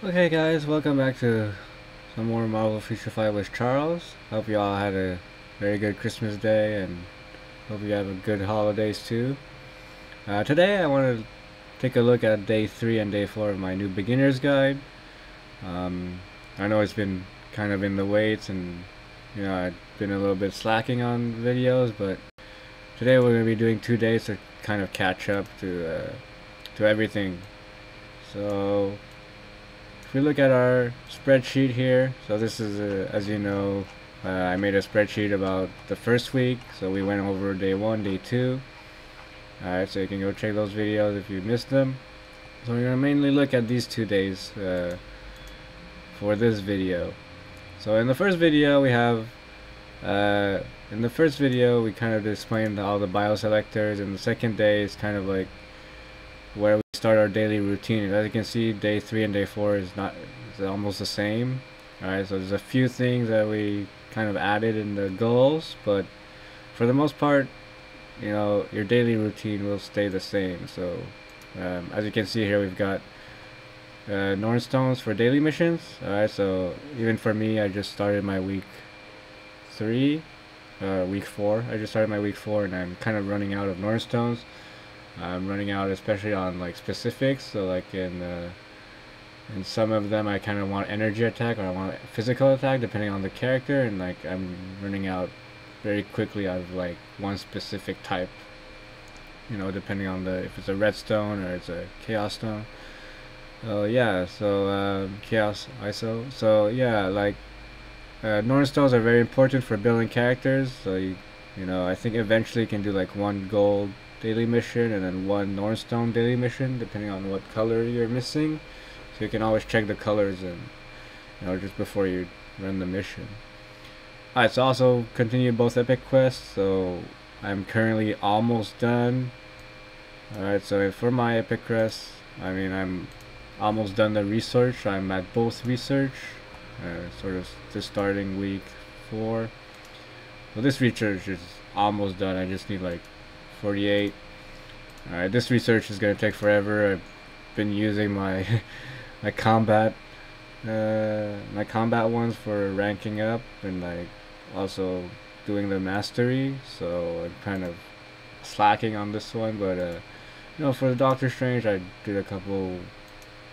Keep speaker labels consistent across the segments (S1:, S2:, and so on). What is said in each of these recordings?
S1: Okay guys, welcome back to some more Marvel Future Fight with Charles. Hope you all had a very good Christmas day and hope you have a good holidays too. Today I want to take a look at day 3 and day 4 of my new beginner's guide. I know it's been kind of in the weights and I've been a little bit slacking on videos, but today we're going to be doing 2 days to kind of catch up to everything. So if we look at our spreadsheet here, so this is, as you know, I made a spreadsheet about the first week, so we went over day 1, day 2. Alright, so you can go check those videos if you missed them. So we're going to mainly look at these 2 days for this video. So in the first video we have, we kind of explained all the bioselectors, and the second day is kind of like where we start our daily routine. As you can see, day 3 and day 4 is almost the same. Alright, so there's a few things that we kind of added in the goals, but for the most part, your daily routine will stay the same. So as you can see here, we've got Norn Stones for daily missions. Alright, so even for me, I just started my week 4. I just started my week 4 and I'm kind of running out of Norn Stones. I'm running out especially on like specifics, so like in some of them I kind of want energy attack or I want physical attack depending on the character, and like I'm running out very quickly out of like one specific type, depending on if it's a red stone or it's a chaos stone. Chaos ISO. So yeah, like Norn Stones are very important for building characters, so I think eventually you can do like 1 gold daily mission and then 1 Norn Stone daily mission depending on what color you're missing, so you can always check the colors and just before you run the mission. Alright, so also continue both epic quests, so I'm currently almost done. Alright, so for my epic quests, I'm almost done the research. I'm at both research, sort of just starting week 4. So this research is almost done. I just need like 48. Alright, this research is going to take forever. I've been using my my combat ones for ranking up and like also doing the mastery, so I'm kind of slacking on this one, but for the Doctor Strange I did a couple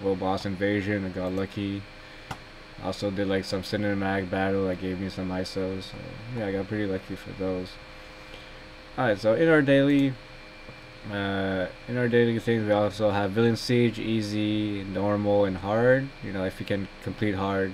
S1: world boss invasion and got lucky. Also did like some cinematic battle that gave me some ISOs, so yeah, I got pretty lucky for those. Alright, so in our daily things, we also have Villain Siege, easy, normal, and hard. If you can complete hard,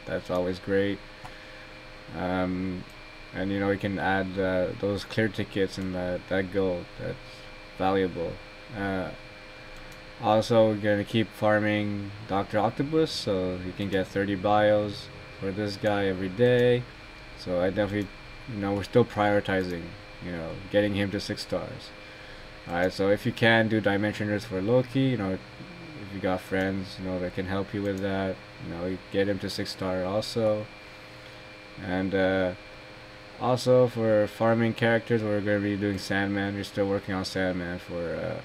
S1: that's always great. And we can add those clear tickets and that gold. That's valuable. Also, we're gonna keep farming Dr. Octopus, so you can get 30 bios for this guy every day. So I definitely, we're still prioritizing getting him to 6 stars. Alright, so if you can do dimensioners for Loki, if you got friends, that can help you with that, you get him to 6 star also. And also for farming characters, we're going to be doing Sandman. We're still working on Sandman for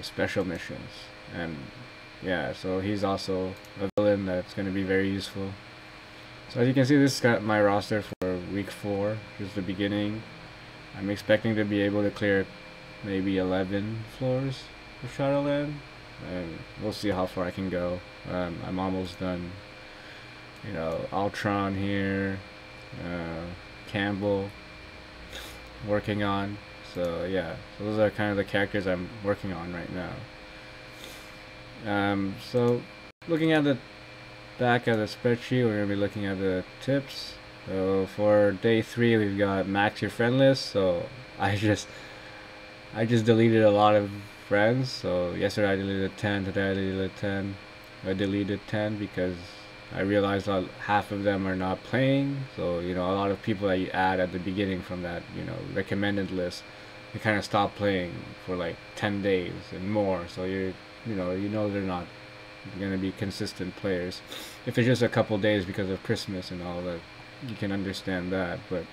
S1: special missions. And yeah, so he's also a villain that's going to be very useful. So as you can see, this got my roster for week 4, just the beginning. I'm expecting to be able to clear maybe 11 floors of Shadowland, and we'll see how far I can go. I'm almost done. Ultron here, Campbell working on. So yeah, so those are kind of the characters I'm working on right now. So looking at the back of the spreadsheet, we're going to be looking at the tips. So for day 3, we've got max your friend list. So I just deleted a lot of friends. So yesterday I deleted 10, today I deleted 10. I deleted 10 because I realized that half of them are not playing. So a lot of people that you add at the beginning from that recommended list, they kind of stop playing for like 10 days and more. So they're not going to be consistent players. If it's just a couple days because of Christmas and all that, you can understand that. But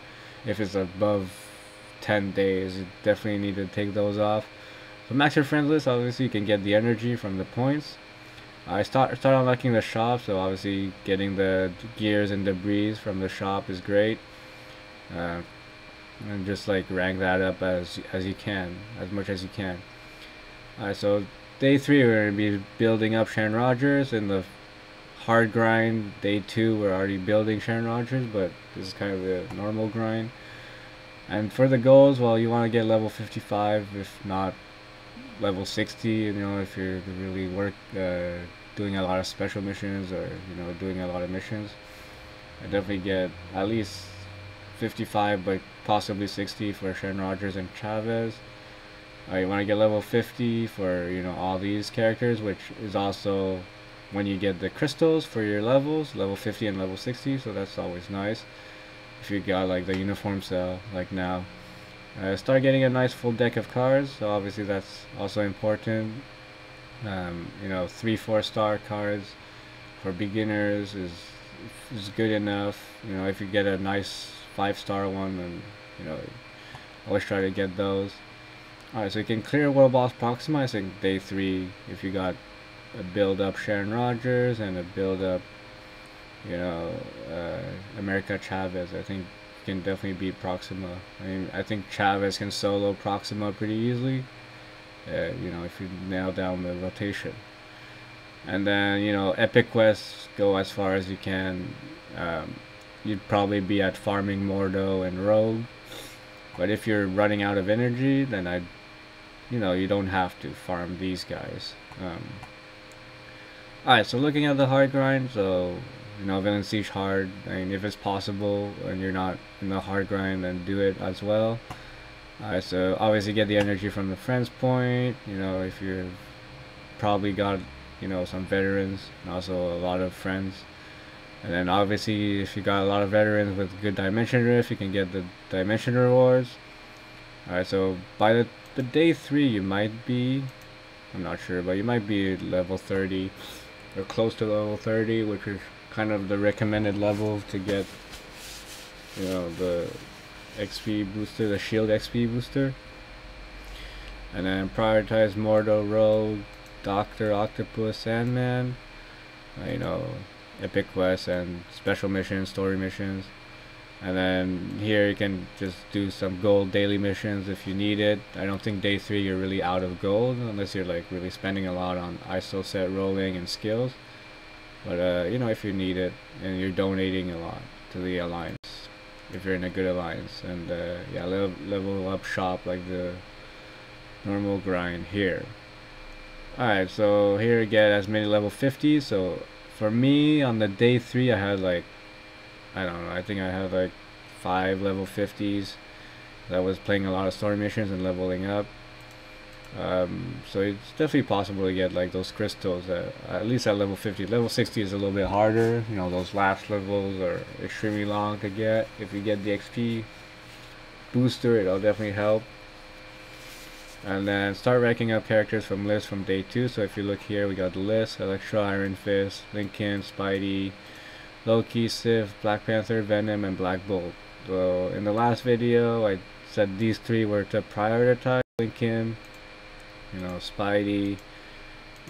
S1: if it's above 10 days, you definitely need to take those off. So max your friends list, obviously you can get the energy from the points. I start unlocking the shop, so obviously getting the gears and debris from the shop is great. Uh, and just like rank that up as you can, as much as you can. Alright, so day 3 we're gonna be building up Sharon Rogers. In the hard grind, day 2 we're already building Sharon Rogers, but this is kind of the normal grind. And for the goals, well, you want to get level 55, if not level 60. You know, if you're really doing a lot of special missions, or doing a lot of missions, I definitely get at least 55, but possibly 60 for Sharon Rogers and Chavez. You want to get level 50 for all these characters, which is also when you get the crystals for your levels, level 50 and level 60. So that's always nice if you got like the uniform cell like now. Start getting a nice full deck of cards, so obviously that's also important. 3-4 star cards for beginners is good enough. If you get a nice 5-star one, then always try to get those. Alright, so you can clear World Boss Proxima, I think day 3, if you got a build up Sharon Rogers and a build up America Chavez. I think you can definitely beat Proxima. I mean, I think Chavez can solo Proxima pretty easily, if you nail down the rotation. And then, epic quests, go as far as you can. You'd probably be at farming Mordo and Rogue, but if you're running out of energy, then you don't have to farm these guys. Alright, so looking at the hard grind, so Villain Siege hard. I mean, if it's possible and you're not in the hard grind, then do it as well. Alright, so obviously get the energy from the friends point. If you're probably got some veterans and also a lot of friends. And then obviously if you got a lot of veterans with good dimension rift, you can get the dimension rewards. Alright, so by the day 3 you might be, I'm not sure, but you might be level 30 or close to level 30, which is kind of the recommended level to get the XP booster, the shield XP booster. And then prioritize Mordo, Rogue, Doctor, Octopus, Sandman, epic quests and special missions, story missions. And then here you can just do some gold daily missions if you need it. I don't think day 3 you're really out of gold unless you're like really spending a lot on ISO set rolling and skills. But if you need it and you're donating a lot to the alliance, if you're in a good alliance, and yeah, level up shop like the normal grind here. Alright, so here get as many level 50s. So for me on the day 3 I had like, I don't know, I think I had like 5 level 50s. I was playing a lot of story missions and leveling up. So it's definitely possible to get like those crystals at least at level 50. Level 60 is a little bit harder. Those last levels are extremely long to get. If you get the XP booster, it'll definitely help. And then start ranking up characters from lists from day 2. So if you look here, we got the list: Electro, Iron Fist, Lincoln, Spidey, Loki, Sif, Black Panther, Venom, and Black Bolt. So in the last video I said these 3 were to prioritize: Lincoln, Spidey,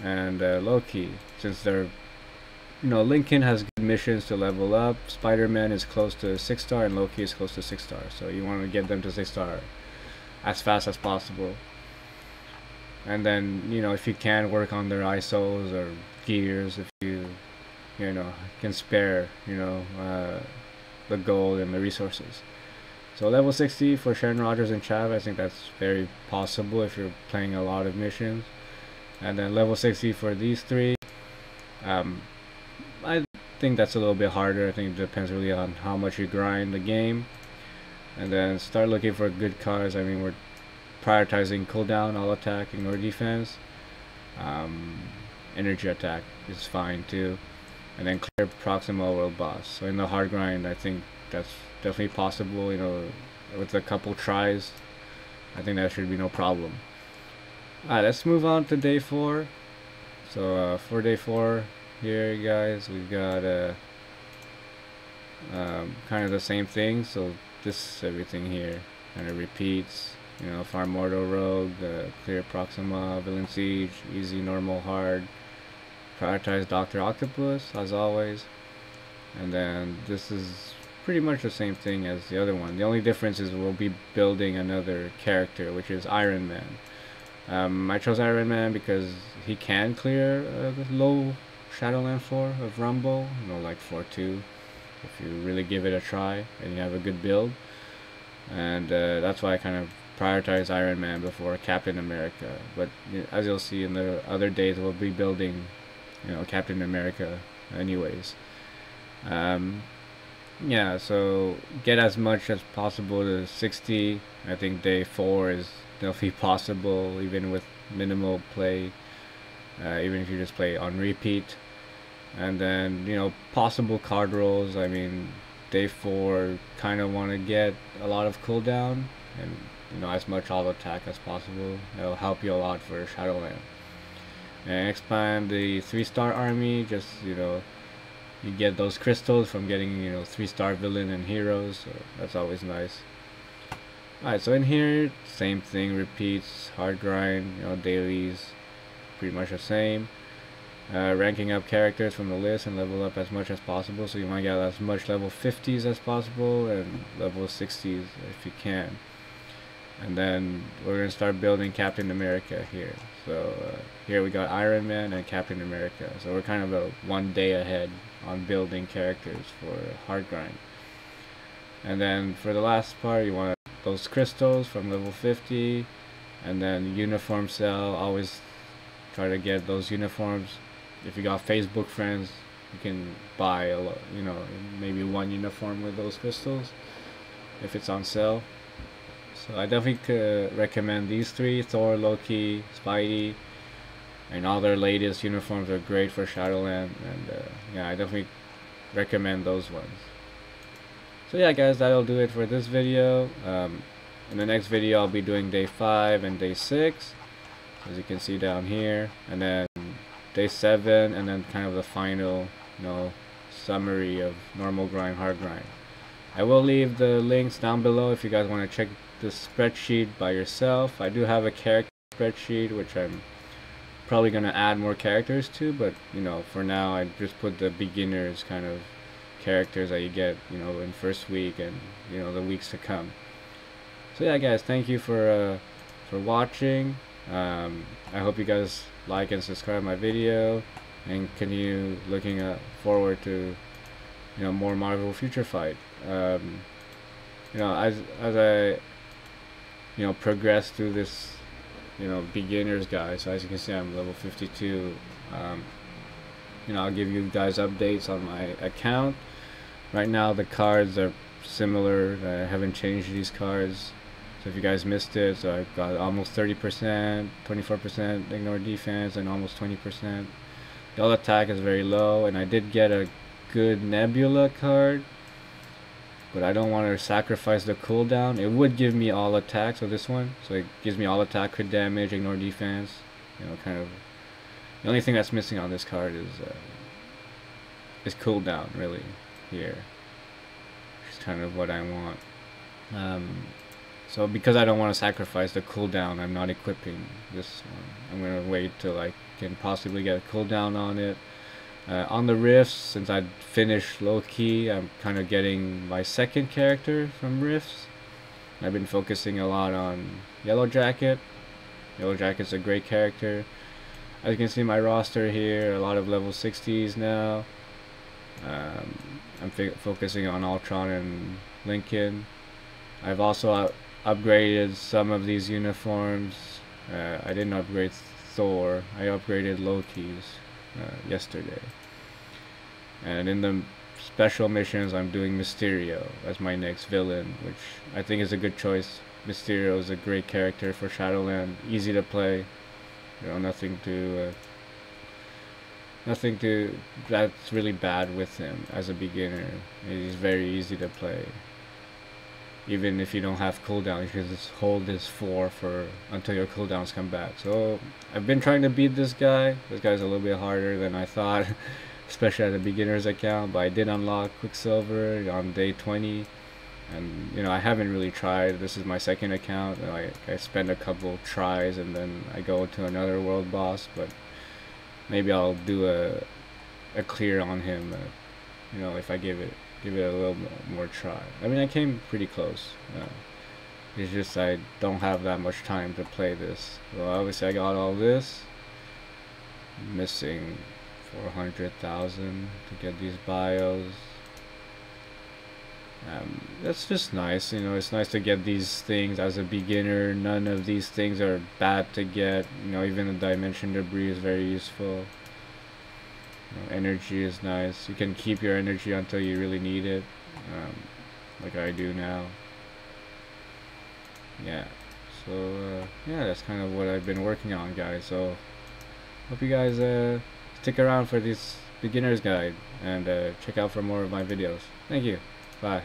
S1: and Loki, since they're Lincoln has good missions to level up, Spider-Man is close to 6-star, and Loki is close to 6-star, so you want to get them to 6-star as fast as possible. And then if you can, work on their ISOs or gears if you can spare the gold and the resources. So level 60 for Sharon Rogers and Chav, I think that's very possible if you're playing a lot of missions. And then level 60 for these 3. I think that's a little bit harder. I think it depends really on how much you grind the game. And then start looking for good cards. I mean, we're prioritizing cooldown, all attack, ignore defense. Energy attack is fine too. And then clear Proxima World Boss. So in the hard grind, I think that's definitely possible, with a couple tries. I think that should be no problem. Alright, let's move on to day 4. So for day 4 here, guys, we've got kind of the same thing. So this everything here kind of repeats. Farm Mordo, Rogue, clear Proxima, Villain Siege, easy, normal, hard, prioritize Dr. Octopus as always, and then this is pretty much the same thing as the other one. The only difference is we'll be building another character, which is Iron Man. I chose Iron Man because he can clear the low Shadowland floor of Rumble, like 4-2, if you really give it a try and you have a good build. And that's why I kind of prioritize Iron Man before Captain America. But as you'll see in the other days, we'll be building, Captain America anyways. Yeah, so get as much as possible to 60. I think day 4 is definitely possible, even with minimal play, even if you just play on repeat. And then, possible card rolls. I mean, day 4 kind of want to get a lot of cooldown and, as much auto attack as possible. It'll help you a lot for Shadowland. And expand the 3-star army, just, you get those crystals from getting, 3-star villain and heroes, so that's always nice. Alright, so in here, same thing repeats, hard grind, dailies, pretty much the same. Ranking up characters from the list and level up as much as possible, so you want to get as much level 50s as possible and level 60s if you can. And then we're going to start building Captain America here. So here we got Iron Man and Captain America, so we're kind of one day ahead on building characters for hard grind. And then for the last part, you want those crystals from level 50, and then uniform sell. Always try to get those uniforms. If you got Facebook friends, you can buy maybe one uniform with those crystals if it's on sale. So I definitely could recommend these 3: Thor, Loki, Spidey, and all their latest uniforms are great for Shadowland, and yeah, I definitely recommend those ones. So yeah guys, that'll do it for this video. In the next video I'll be doing day 5 and day 6, as you can see down here, and then day 7, and then kind of the final summary of normal grind, hard grind. I will leave the links down below if you guys want to check the spreadsheet by yourself. I do have a character spreadsheet which I'm probably going to add more characters to, but for now I just put the beginners kind of characters that you get in first week and the weeks to come. So yeah guys, thank you for watching. I hope you guys like and subscribe my video and continue looking forward to more Marvel Future Fight. As I progress through this beginners guide. So as you can see, I'm level 52. I'll give you guys updates on my account. Right now the cards are similar. I haven't changed these cards, so if you guys missed it, so I've got almost 30%, 24% ignore defense, and almost 20%. The all attack is very low, and I did get a good Nebula card, but I don't want to sacrifice the cooldown. It would give me all attack, so this one, so it gives me all attack, crit damage, ignore defense. Kind of the only thing that's missing on this card is cooldown, really, here. Which is kind of what I want. So because I don't want to sacrifice the cooldown, I'm not equipping this one. I'm going to wait till I can possibly get a cooldown on it. On the rifts, since I finished Loki, I'm kind of getting my second character from rifts. I've been focusing a lot on Yellow Jacket. Yellow Jacket's a great character. As you can see my roster here, a lot of level 60s now. I'm focusing on Ultron and Lincoln. I've also upgraded some of these uniforms. I didn't upgrade Thor. I upgraded Loki's yesterday. And in the special missions, I'm doing Mysterio as my next villain, which I think is a good choice. Mysterio is a great character for Shadowland, easy to play. Nothing that's really bad with him as a beginner. He's very easy to play. Even if you don't have cooldown, you can just hold this 4 until your cooldowns come back. So I've been trying to beat this guy. This guy's a little bit harder than I thought, especially at a beginner's account. But I did unlock Quicksilver on day 20, and I haven't really tried. This is my second account. I spend a couple tries and then I go to another world boss. But maybe I'll do a clear on him, you know, if I give it a little more try. I mean, I came pretty close. It's just I don't have that much time to play this. Well, obviously I got all this. Missing 400,000 to get these bios. That's just nice, you know. It's nice to get these things as a beginner. None of these things are bad to get. You know, even the dimension debris is very useful. You know, energy is nice. You can keep your energy until you really need it, like I do now. Yeah. So yeah, that's kind of what I've been working on, guys. So hope you guys stick around for this beginner's guide and check out for more of my videos. Thank you. Bye.